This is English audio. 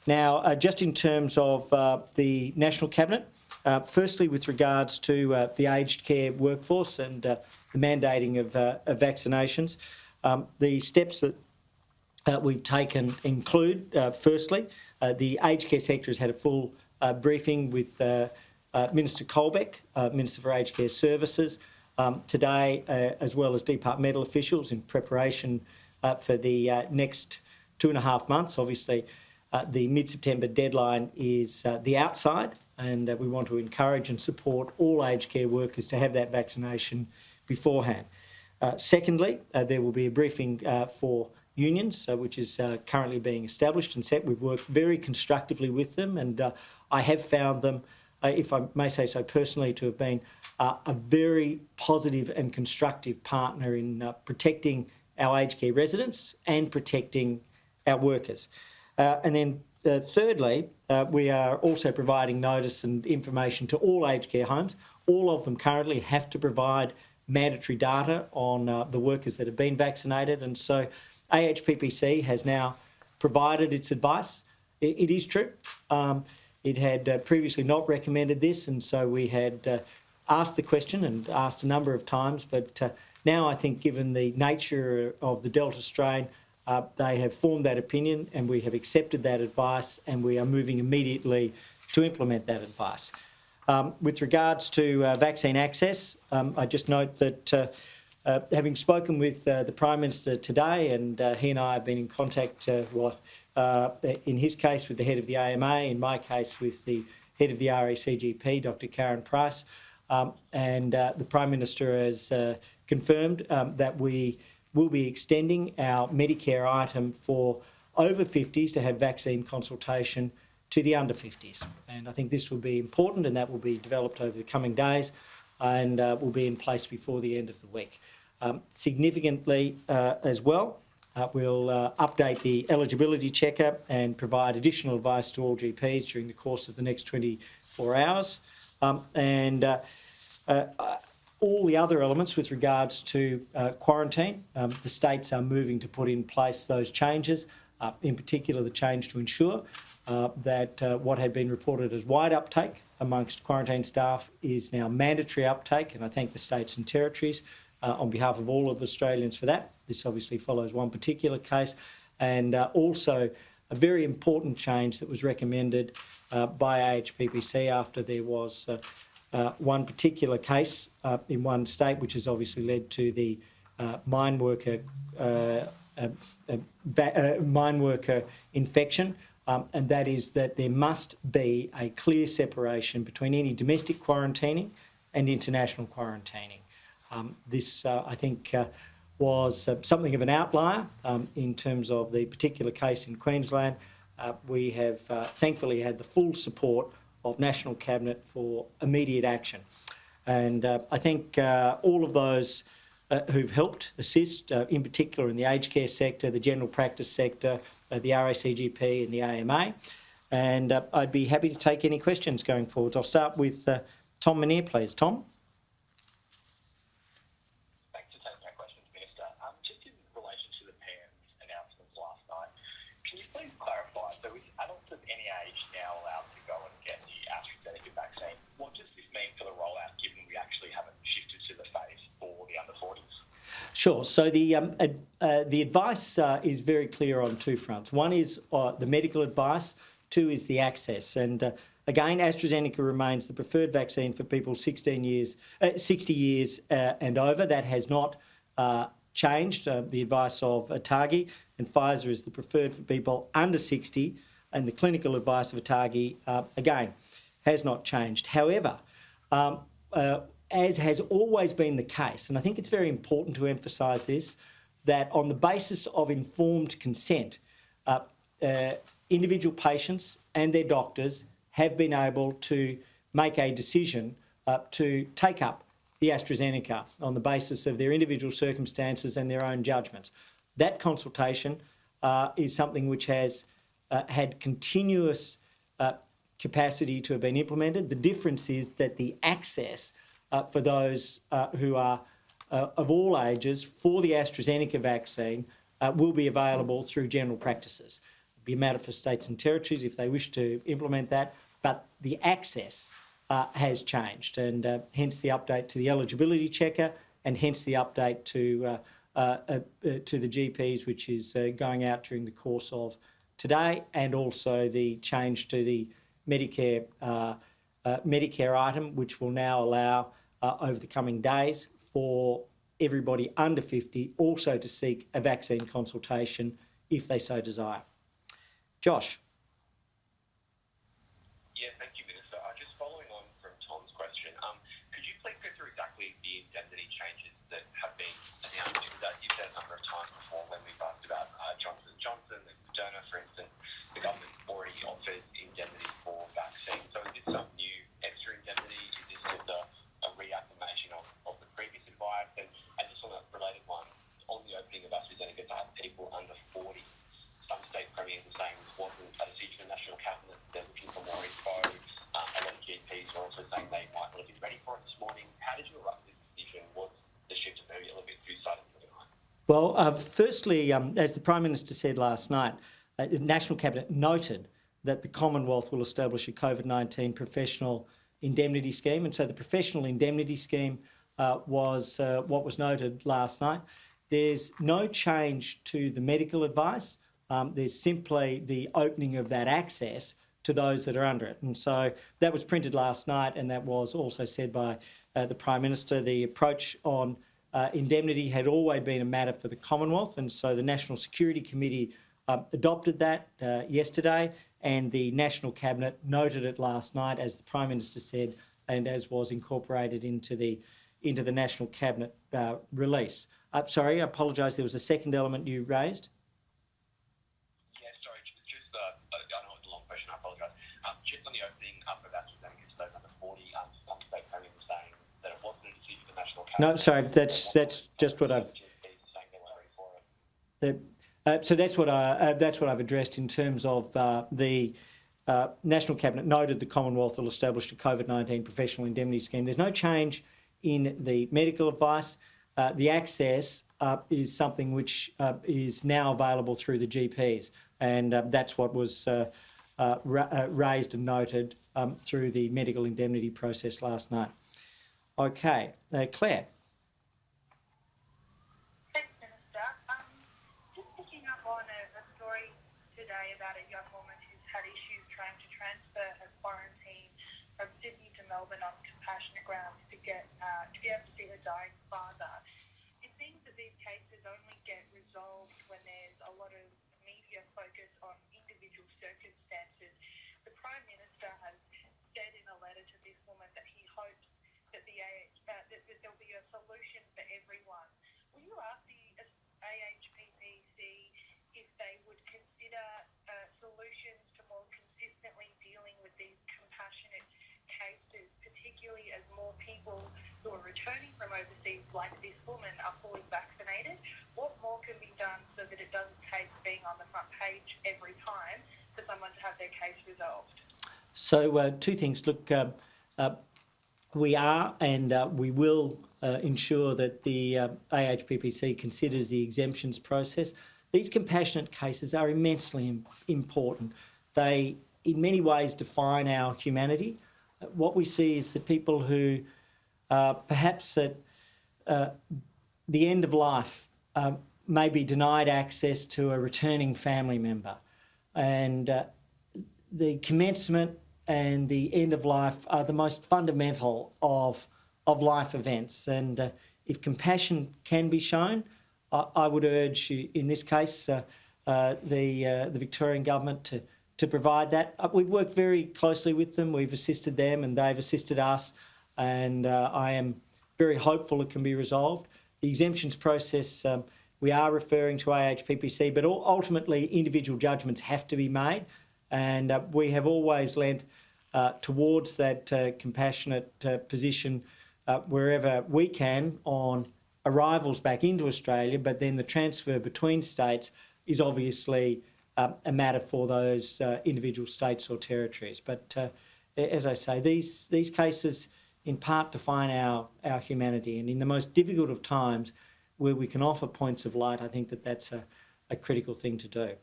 Now, just in terms of the National Cabinet, firstly with regards to the aged care workforce and the mandating of vaccinations, the steps that we've taken include, firstly, the aged care sector has had a full briefing with Minister Colbeck, Minister for Aged Care Services, today, as well as departmental officials in preparation for the next 2.5 months. Obviously, the mid-September deadline is the outside, and we want to encourage and support all aged care workers to have that vaccination beforehand. Secondly, there will be a briefing for unions, which is currently being established and set. We've worked very constructively with them, and I have found them, if I may say so personally, to have been a very positive and constructive partner in protecting our aged care residents and protecting our workers. And then thirdly, we are also providing notice and information to all aged care homes. All of them currently have to provide mandatory data on the workers that have been vaccinated, and so AHPPC has now provided its advice. It is true. It had previously not recommended this, and so we had asked the question and asked a number of times, but now I think given the nature of the Delta strain, they have formed that opinion and we have accepted that advice, and we are moving immediately to implement that advice. With regards to vaccine access, I just note that having spoken with the Prime Minister today, and he and I have been in contact, in his case with the head of the AMA, in my case with the head of the RACGP, Dr Karen Price, and the Prime Minister has confirmed that we will be extending our Medicare item for over 50s to have vaccine consultation to the under 50s. And I think this will be important, and that will be developed over the coming days and will be in place before the end of the week. Significantly as well, we'll update the eligibility checker and provide additional advice to all GPs during the course of the next 24 hours. All the other elements with regards to quarantine, the states are moving to put in place those changes, in particular the change to ensure that what had been reported as wide uptake amongst quarantine staff is now mandatory uptake, and I thank the states and territories on behalf of all of Australians for that. This obviously follows one particular case, and also a very important change that was recommended by AHPPC after there was one particular case in one state, which has obviously led to the mine worker infection, and that is that there must be a clear separation between any domestic quarantining and international quarantining. This, I think, was something of an outlier in terms of the particular case in Queensland. We have thankfully had the full support of National Cabinet for immediate action. And I think all of those who've helped assist, in particular in the aged care sector, the general practice sector, the RACGP and the AMA. And I'd be happy to take any questions going forward. I'll start with Tom Minier, please. Tom? Thanks for taking my questions, Minister. Just in relation to the PM's announcements last night, can you please clarify, so with adults of any age now allowed to go and get the AstraZeneca vaccine, what does this mean for the rollout, given we actually haven't shifted to the phase for the under 40s? Sure. So the advice is very clear on two fronts. One is the medical advice. Two is the access. And again, AstraZeneca remains the preferred vaccine for people 60 years and over. That has not changed. The advice of ATAGI, and Pfizer is the preferred for people under 60, and the clinical advice of ATAGI, again, has not changed. However, as has always been the case, and I think it's very important to emphasise this, that on the basis of informed consent, individual patients and their doctors have been able to make a decision to take up the AstraZeneca on the basis of their individual circumstances and their own judgments. That consultation is something which has had continuous capacity to have been implemented. The difference is that the access for those who are of all ages for the AstraZeneca vaccine will be available through general practices. be a matter for states and territories if they wish to implement that, but the access has changed, and hence the update to the eligibility checker, and hence the update to the GPs, which is going out during the course of today, and also the change to the Medicare item, which will now allow over the coming days for everybody under 50 also to seek a vaccine consultation if they so desire. Josh. Yeah, thank you, Minister. Just following on from Tom's question, could you please go through exactly the indemnity changes that have been announced? Because you've said a number of times before when we've asked about Johnson & Johnson, Moderna, for instance, the government already offers indemnity for vaccines. So is this some new extra indemnity? Is this just a reaffirmation of the previous advice? And just on a related one, on the opening of AstraZeneca to have people under 40, some state premiers are saying this wasn't a decision of the National Cabinet. They're looking for more info. A lot of GPs are also saying they might not have been ready for it this morning. How did you arrive at this decision? Was the shift maybe a little bit too sudden for the night? Well, firstly, as the Prime Minister said last night, the National Cabinet noted that the Commonwealth will establish a COVID-19 professional indemnity scheme, and so the professional indemnity scheme was what was noted last night. There's no change to the medical advice. There's simply the opening of that access to those that are under it. And so that was printed last night, and that was also said by the Prime Minister. The approach on indemnity had always been a matter for the Commonwealth, and so the National Security Committee adopted that yesterday, and the National Cabinet noted it last night, as the Prime Minister said, and as was incorporated into the National Cabinet release. Sorry, I apologise, there was a second element you raised. Yeah, sorry, just I know it's a long question, I apologise. Just on the opening up of AstraZeneca to those under 40, some state premiers were saying that it wasn't a decision of the National Cabinet. No, sorry, that's just what I've... So that's what I've addressed in terms of the National Cabinet noted the Commonwealth will establish a COVID-19 professional indemnity scheme. There's no change in the medical advice. The access is something which is now available through the GPs, and that's what was raised and noted through the medical indemnity process last night. Okay, Claire. Thanks, Minister. Just picking up on a story today about a young woman who's had issues trying to transfer her quarantine from Sydney to Melbourne on compassionate grounds to be able to see her dying father. It seems that these cases only get resolved when there's a lot of media focus on individual circumstances. The Prime Minister has said in a letter to this woman that he hopes that that there'll be a solution for everyone. Will you ask the AHPPC if they would consider solutions to more consistently dealing with these compassionate cases, particularly as more people who are returning from overseas, like this woman, are fully vaccinated? What more can be done so that it doesn't take being on the front page every time for someone to have their case resolved? So two things. Look, we are and we will ensure that the AHPPC considers the exemptions process. These compassionate cases are immensely important. They, in many ways, define our humanity. What we see is that people who perhaps at the end of life may be denied access to a returning family member, and the commencement and the end of life are the most fundamental of life events. And if compassion can be shown, I would urge, in this case, the Victorian government to provide that. We've worked very closely with them. We've assisted them, and they've assisted us. And I am very hopeful it can be resolved. The exemptions process, we are referring to AHPPC, but ultimately individual judgments have to be made. And we have always lent towards that compassionate position wherever we can on arrivals back into Australia, but then the transfer between states is obviously a matter for those individual states or territories. But as I say, these cases in part define our humanity, and in the most difficult of times where we can offer points of light, I think that's a critical thing to do.